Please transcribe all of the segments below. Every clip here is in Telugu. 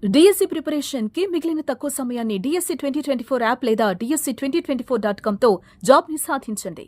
డిఎస్సి ప్రిపరేషన్ కి మిగిలిన తక్కువ సమయాన్ని డిఎస్సి 2024 యాప్ లేదా DSC2024.com తో జాబ్ ని సాధించండి.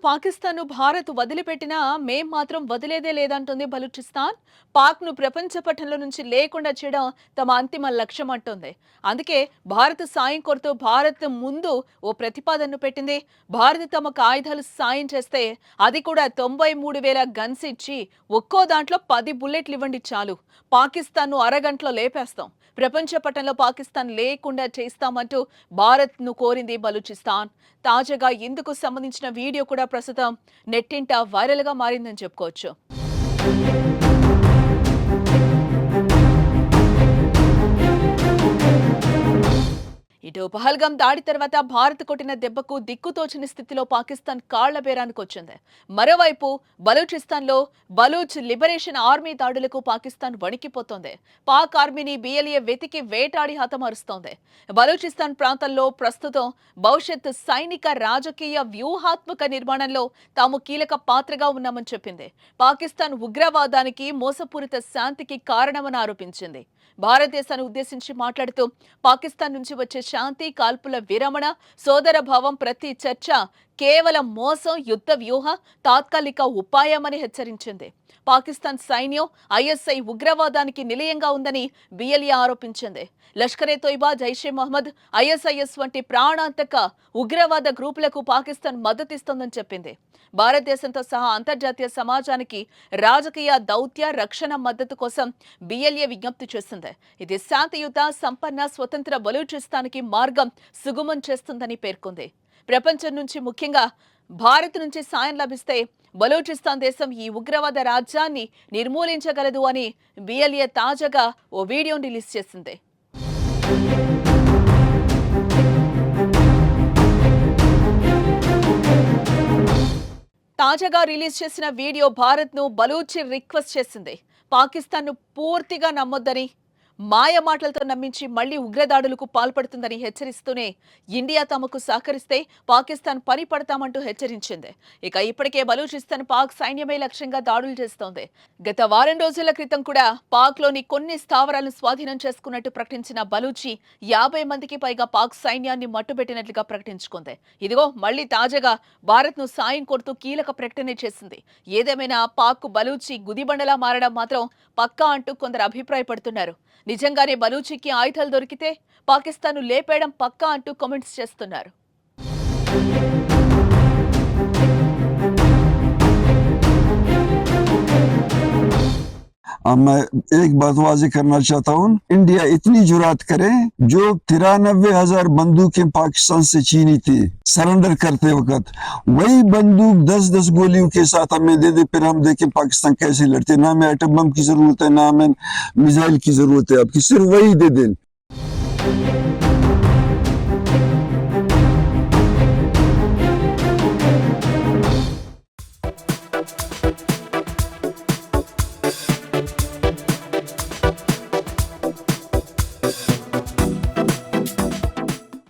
పాకిస్తాన్ భారత్ వదిలిపెట్టినా మేం మాత్రం వదిలేదే లేదంటుంది బలూచిస్తాన్. పాక్ ను ప్రపంచ పటంలో నుంచి లేకుండా చేయడం తమ అంతిమ లక్ష్యం అంటుంది. అందుకే భారత్ సాయం కోరుతూ భారత్ ముందు ఓ ప్రతిపాదనను పెట్టింది. భారత్ తమకు ఆయుధాలు సాయం చేస్తే అది కూడా 93,000 గన్స్ ఇచ్చి ఒక్కో దాంట్లో 10 బుల్లెట్లు ఇవ్వండి చాలు, పాకిస్తాన్ ను అరగంటలో లేపేస్తాం, ప్రపంచ పటంలో పాకిస్తాన్ లేకుండా చేస్తామంటూ భారత్ ను కోరింది బలూచిస్తాన్. తాజాగా ఇందుకు సంబంధించిన వీడియో కూడా ప్రస్తుతం నెట్టింట వైరల్ గా మారిందని చెప్పుకోవచ్చు. ఇటు పహల్గాం దాడి తర్వాత భారత్ కొట్టిన దెబ్బకు దిక్కుతోచని స్థితిలో పాకిస్తాన్ కాళ్ల బేరానికి వచ్చింది. మరోవైపు బలూచిస్తాన్లో బలూచ్ లిబరేషన్ ఆర్మీ దాడులకు పాకిస్తాన్ వణికిపోతోంది. పాక్ ఆర్మీని BLA వెతికి వేటాడి హతమారుస్తోంది. బలూచిస్తాన్ ప్రాంతంలో ప్రస్తుతం భవిష్యత్ సైనిక రాజకీయ వ్యూహాత్మక నిర్మాణంలో తాము కీలక పాత్రగా ఉన్నామని చెప్పింది. పాకిస్తాన్ ఉగ్రవాదానికి మోసపూరిత శాంతికి కారణమని ఆరోపించింది. భారతదేశాన్ని ఉద్దేశించి మాట్లాడుతూ పాకిస్తాన్ నుంచి వచ్చే శాంతి, కాల్పుల విరమణ, సోదర భావం ప్రతి చర్చ కేవలం మోసం, యుద్ధ వ్యూహ, తాత్కాలిక ఉపాయమని హెచ్చరించింది. పాకిస్తాన్ సైన్యం ISI ఉగ్రవాదానికి నిలయంగా ఉందని BLA ఆరోపించింది. లష్కరే తోయిబా, జైషే మహమ్మద్, ISIS వంటి ప్రాణాంతక ఉగ్రవాద గ్రూపులకు పాకిస్తాన్ మద్దతిస్తోందని చెప్పింది. భారతదేశంతో సహా అంతర్జాతీయ సమాజానికి రాజకీయ, దౌత్య, రక్షణ మద్దతు కోసం BLA విజ్ఞప్తి చేసింది. ఇది శాంతియుత, సంపన్న, స్వతంత్ర బలూచిస్తాన్కి మార్గం సుగమం చేస్తుందని పేర్కొంది. ప్రపంచం నుంచి, ముఖ్యంగా భారత్ నుంచి సాయం లభిస్తే బలూచిస్తాన్ దేశం ఈ ఉగ్రవాద రాజ్యాన్ని నిర్మూలించగలదు అని BLA తాజాగా ఓ వీడియోని రిలీజ్ చేసింది. తాజాగా రిలీజ్ చేసిన వీడియో భారత్ ను బలూచి రిక్వెస్ట్ చేసింది. పాకిస్తాన్ ను పూర్తిగా నమ్మొద్దని, మాయ మాటలతో నమ్మించి మళ్లీ ఉగ్రదాడులకు పాల్పడుతుందని హెచ్చరిస్తూనే ఇండియా తమకు సహకరిస్తే పాకిస్తాన్ పని పడతామంటూ హెచ్చరించింది. ఇక ఇప్పటికే బలూచిస్తాన్ పాక్ సైన్యమే లక్ష్యంగా దాడులు చేస్తోంది. గత వారం రోజుల క్రితం కూడా పాక్ లోని కొన్ని స్థావరాలను స్వాధీనం చేసుకున్నట్టు ప్రకటించిన బలూచి 50 మందికి పైగా పాక్ సైన్యాన్ని మట్టుబెట్టినట్లుగా ప్రకటించుకుంది. ఇదిగో మళ్లీ తాజాగా భారత్ ను సాయం కోరుతూ కీలక ప్రకటన చేసింది. ఏదేమైనా పాక్ బలూచి గుదిబండలా మారడం మాత్రం పక్కా అంటూ కొందరు అభిప్రాయపడుతున్నారు. నిజంగానే బలూచికి ఆయుధాలు దొరికితే పాకిస్తాన్ లేపేయడం పక్కా అంటూ కామెంట్స్ చేస్తున్నారు. मैं एक बात वाज़ेह करना चाहता हूँ, इंडिया इतनी जुरात करे, जो 93,000 बंदूकें पाकिस्तान से छीनी थी सरेंडर करते वक्त, वही बंदूक 10-10 गोलियों के साथ हमें दे दे, फिर हम देखें पाकिस्तान कैसे लड़ते। ना हमें एटम बम की जरूरत है, ना हमें मिसाइल की जरूरत है, आपकी सिर्फ वही दे दें।